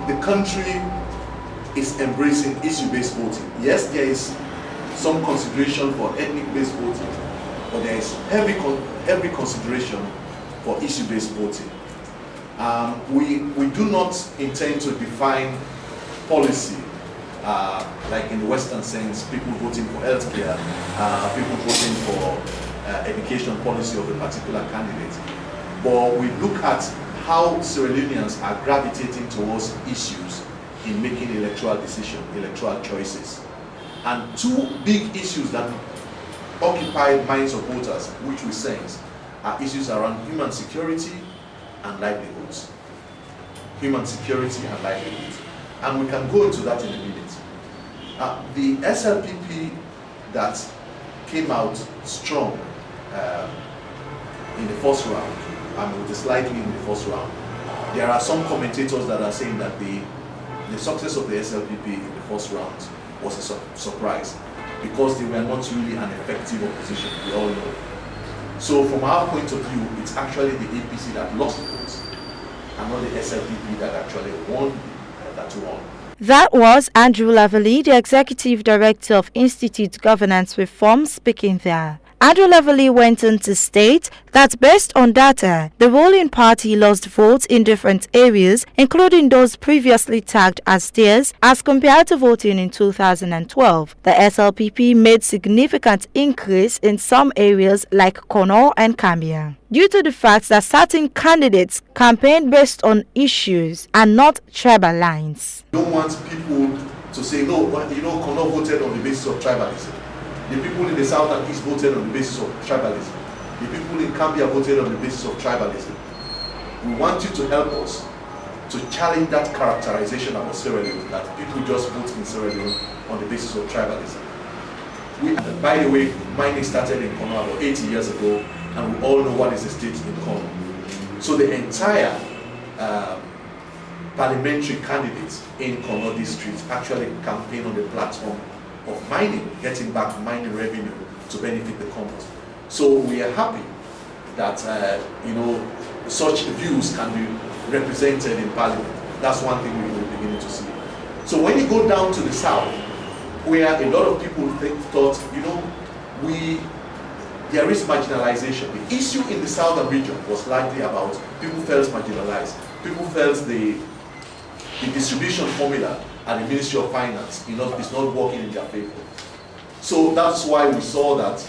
The country is embracing issue-based voting. Yes, there is some consideration for ethnic-based voting, but there is heavy consideration for issue-based voting. We do not intend to define policy like in the Western sense, people voting for healthcare, people voting for education policy of a particular candidate. But we look at how Sierra Leoneans are gravitating towards issues in making electoral decisions, electoral choices. And two big issues that occupy minds of voters, which we sense, are issues around human security and livelihoods. Human security and livelihoods. And we can go into that in a minute. The SLPP that came out strong in the first round, with a slight win in the first round, there are some commentators that are saying that the success of the SLPP in the first round was a surprise because they were not really an effective opposition, we all know. So from our point of view, it's actually the APC that lost the votes and not the SLPP that actually won that won. That was Andrew Lavely, the Executive Director of Institute Governance Reform, speaking there. Andrew Lavely went on to state that based on data, the ruling party lost votes in different areas, including those previously tagged as theirs, as compared to voting in 2012. The SLPP made significant increase in some areas like Kono and Kambia, due to the fact that certain candidates campaigned based on issues and not tribal lines. We don't want people to say, no, Kono voted on the basis of tribalism. The people in the south and east voted on the basis of tribalism. The people in Kambia voted on the basis of tribalism. We want you to help us to challenge that characterization about Sierra Leone, that people just vote in Sierra Leone on the basis of tribalism. By the way, mining started in Kono about 80 years ago, and we all know what is the state in Kono. So the entire parliamentary candidates in Kono district actually campaigned on the platform of mining, getting back mining revenue to benefit the Commons. So we are happy that such views can be represented in Parliament. That's one thing we're beginning to see. So when you go down to the south, where a lot of people thought, there is marginalization. The issue in the southern region was largely about people felt marginalized. People felt the distribution formula and the Ministry of Finance is not working in their favor. So that's why we saw that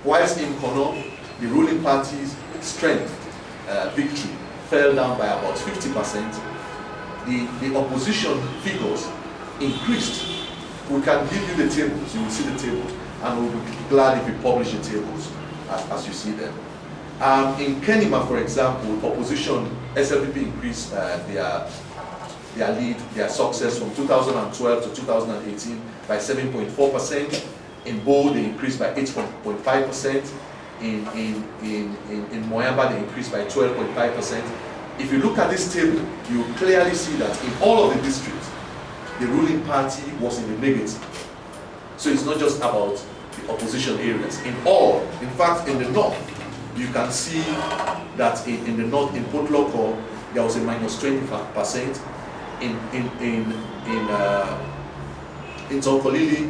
whilst in Kono, the ruling party's strength, victory, fell down by about 50%, the opposition figures increased. We can give you the tables, you will see the tables, and we'll be glad if we publish the tables as you see them. In Kenima, for example, opposition, SLPP increased their lead, their success from 2012 to 2018 by 7.4%. In Bo, they increased by 8.5%. In Moyamba, they increased by 12.5%. If you look at this table, you clearly see that in all of the districts, the ruling party was in the negative. So it's not just about the opposition areas. In fact, in the north, you can see that in the north, in Port Loko, there was a minus 25%. In Zonkolili,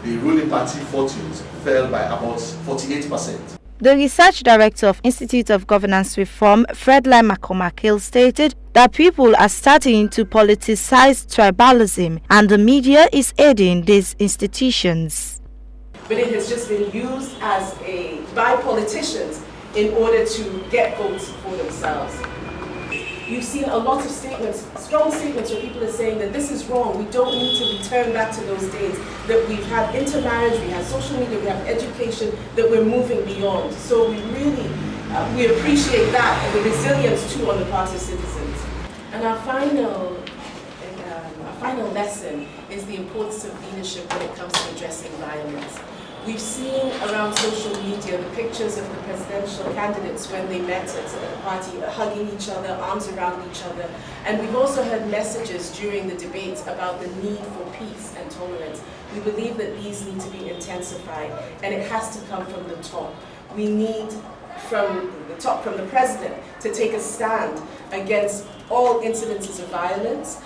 the ruling party fortunes fell by about 48%. The research director of Institute of Governance Reform, Fredline Makomakil, stated that people are starting to politicize tribalism and the media is aiding these institutions. But it has just been used by politicians in order to get votes for themselves. You've seen a lot of statements, strong statements where people are saying that this is wrong, we don't need to return back to those days, that we've had intermarriage, we have social media, we have education, that we're moving beyond. So we really, we appreciate that and the resilience too on the part of citizens. And our final lesson is the importance of leadership when it comes to addressing violence. We've seen around social media the pictures of the presidential candidates when they met at a party, hugging each other, arms around each other. And we've also heard messages during the debates about the need for peace and tolerance. We believe that these need to be intensified, and it has to come from the top. We need from the top, from the president, to take a stand against all incidences of violence,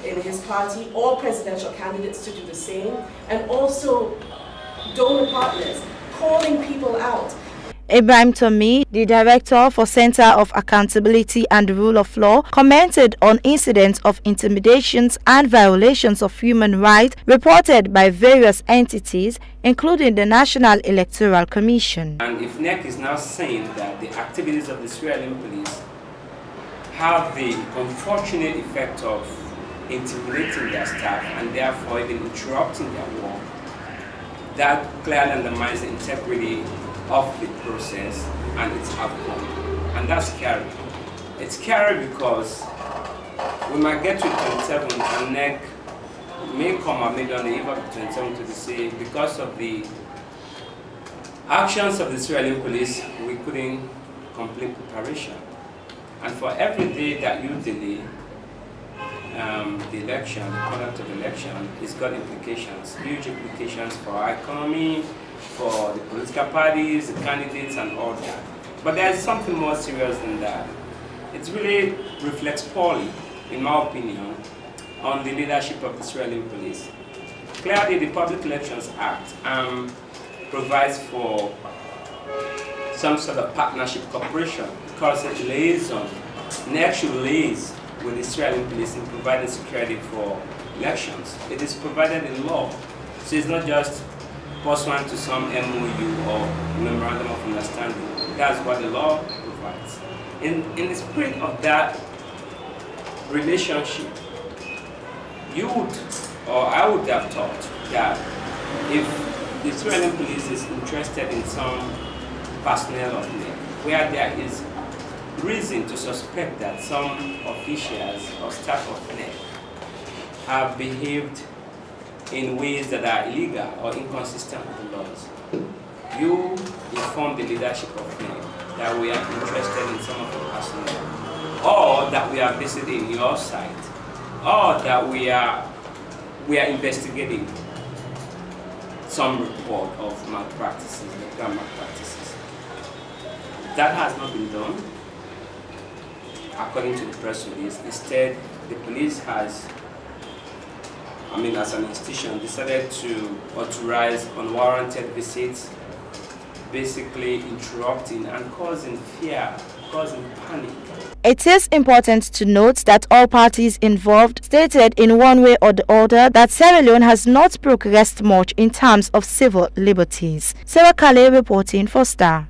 in his party, all presidential candidates to do the same, and also donor partners, calling people out. Ibrahim Tomi, the director for Center of Accountability and the Rule of Law, commented on incidents of intimidations and violations of human rights reported by various entities, including the National Electoral Commission. And if NEC is now saying that the activities of the Sierra Leone police have the unfortunate effect of intimidating their staff and therefore even interrupting their work, that clearly undermines the integrity of the process and its outcome. And that's scary. It's scary because we might get to 27 and NEC may come up maybe on the eve of 27 to say because of the actions of the Sierra Leone police, we couldn't complete preparation. And for every day that you delay the election, the conduct of the election, it's got implications, huge implications for our economy, for the political parties, the candidates, and all that. But there's something more serious than that. It really reflects poorly, in my opinion, on the leadership of the Sierra Leone police. Clearly, the Public Elections Act provides for some sort of partnership cooperation because it lays on, NEC should liaise with the Sierra Leone police in providing security for elections. It is provided in law. So it's not just pursuant to some MOU or memorandum of understanding. That's what the law provides. In the spirit of that relationship, you would, or I would have thought that if the Sierra Leone police is interested in some personnel of NEC, where there is reason to suspect that some officials or staff of NEC have behaved in ways that are illegal or inconsistent with the laws, you inform the leadership of NEC that we are interested in some of the personnel, or that we are visiting your site, or that we are investigating some report of malpractices, legal malpractices. That has not been done, according to the press release. Instead, the police has, as an institution, decided to authorize unwarranted visits, basically interrupting and causing fear, causing panic. It is important to note that all parties involved stated in one way or the other that Sierra Leone has not progressed much in terms of civil liberties. Sarah Kallay reporting for Star.